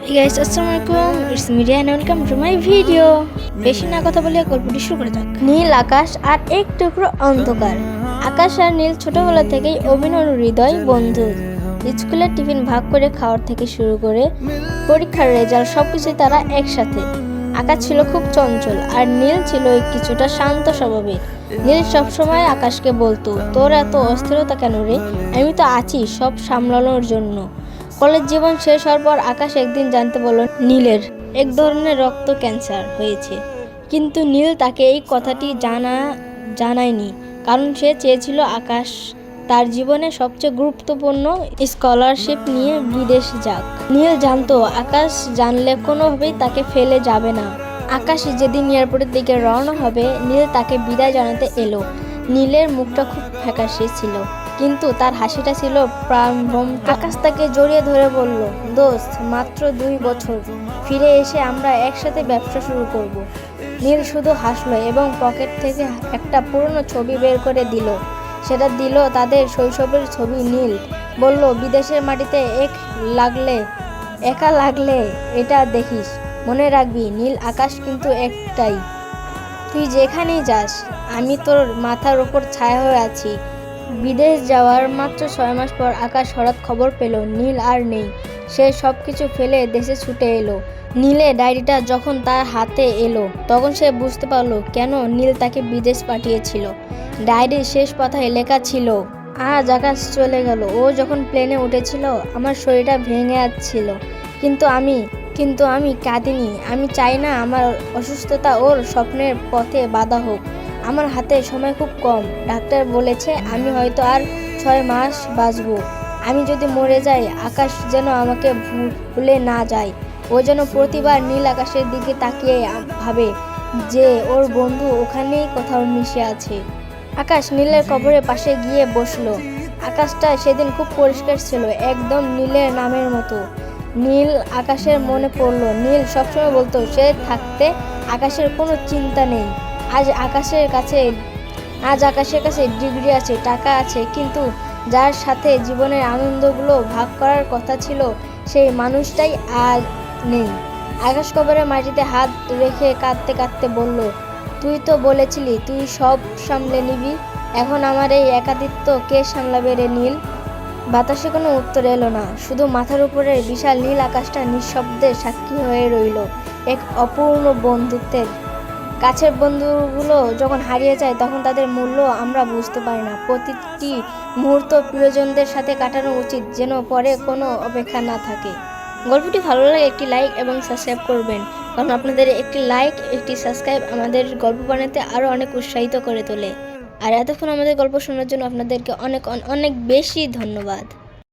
Hey guys, Assalamualaikum. It's me Rian and welcome to my video. বেশি না কথা বলে গল্পটি শুরু করা যাক। নীল আকাশ আর এক টুকরো অন্ধকার। আকাশ আর নীল ছোটবেলা থেকেই অভিনব হৃদয় বন্ধু। স্কুলের টিফিন ভাগ করে খাওয়ার থেকে শুরু করে পরীক্ষার রেজাল্ট সবকিছু তারা একসাথে। আকাশ ছিল খুব চঞ্চল আর নীল ছিল কিছুটা শান্ত স্বভাবের। নীল সবসময় আকাশকে বলতো, তোর এত অস্থিরতা কেন রে? আমি তো আছি সব সামলানোর জন্য। কলেজ জীবন শেষ হওয়ার পর আকাশ একদিন জানতে বলল নীলের এক ধরনের রক্ত ক্যান্সার হয়েছে। কিন্তু নীল তাকে এই কথাটি জানায়নি, কারণ সে চেয়েছিল আকাশ তার জীবনে সবচেয়ে গুরুত্বপূর্ণ স্কলারশিপ নিয়ে বিদেশ যাক। নীল জানতো আকাশ জানলে কোনোভাবেই তাকে ফেলে যাবে না। আকাশ যেদিন এয়ারপোর্টের দিকে রওনা হবে, নীল তাকে বিদায় জানাতে এলো। নীলের মুখটা খুব ফ্যাকাশে ছিল, কিন্তু তার হাসিটা ছিল প্রাণবন্ত। আকাশ তাকে জড়িয়ে ধরে বলল, দোস্ত, মাত্র 2 বছর, ফিরে এসে আমরা একসাথে ব্যবসা শুরু করব। নীল শুধু হাসলো এবং পকেট থেকে একটা পুরনো ছবি বের করে দিল। সেটা দিল তাদের শৈশবের ছবি। নীল বলল, বিদেশের মাটিতে একা লাগলে এটা দেখিস, মনে রাখবি নীল আকাশ কিন্তু একটাই। তুই যেখানেই যাস আমি তোর মাথার ওপর ছায়া হয়ে আছি। বিদেশ যাওয়ার মাত্র 6 মাস পর আকাশ হঠাৎ খবর পেল নীল আর নেই। সে সব কিছু ফেলে দেশে ছুটে এলো। নীলের ডায়েরিটা যখন তার হাতে এলো, তখন সে বুঝতে পারলো কেন নীল তাকে বিদেশ পাঠিয়েছিল। ডায়েরির শেষ পাতায় লেখা ছিল, আজ আকাশ চলে গেল। ও যখন প্লেনে উঠেছিল আমার শরীরটা ভেঙে যাচ্ছিল, কিন্তু আমি কাঁদিনি। আমি চাই না আমার অসুস্থতা ওর স্বপ্নের পথে বাধা হোক। আমার হাতে সময় খুব কম। ডাক্তার বলেছে আমি হয়তো আর 6 মাস বাঁচব। আমি যদি মরে যাই, আকাশ যেন আমাকে ভুলে না যায়। ও যেন প্রতিবার নীল আকাশের দিকে তাকিয়ে ভাবে যে ওর বন্ধু ওখানেই কোথাও মিশে আছে। আকাশ নীলের কবরের পাশে গিয়ে বসলো। আকাশটা সেদিন খুব পরিষ্কার ছিল, একদম নীলের নামের মতো। নীল আকাশের মনে পড়লো। নীল সবসময় বলতো সে থাকতে আকাশের কোনো চিন্তা নেই। আজ আকাশের কাছে ডিগ্রি আছে, টাকা আছে, কিন্তু যার সাথে জীবনের আনন্দগুলো ভাগ করার কথা ছিল, সেই মানুষটাই আজ নেই। আকাশ কবরের মাটিতে হাত রেখে কাঁদতে কাঁদতে বলল, তুই তো বলেছিলি তুই সব সামলে নিবি, এখন আমার এই একাকিত্ব কে সামলাবে রে নীল? বাতাসে কোনো উত্তর এলো না, শুধু মাথার উপরের বিশাল নীল আকাশটা নিঃশব্দে সাক্ষী হয়ে রইল এক অপূর্ণ বন্ধুত্বের। কাছের বন্ধুগুলো যখন হারিয়ে যায়, তখন তাদের মূল্য আমরা বুঝতে পারি না। প্রতিটি মুহূর্ত প্রিয়জনদের সাথে কাটানো উচিত, যেন পরে কোনো অপেক্ষা না থাকে। গল্পটি ভালো লাগে একটি লাইক এবং সাবস্ক্রাইব করবেন, কারণ আপনাদের একটি লাইক, একটি সাবস্ক্রাইব আমাদের গল্প বানাতে আরও অনেক উৎসাহিত করে তোলে। আর এতক্ষণ আমাদের গল্প শোনার জন্য আপনাদেরকে অনেক অনেক বেশি ধন্যবাদ।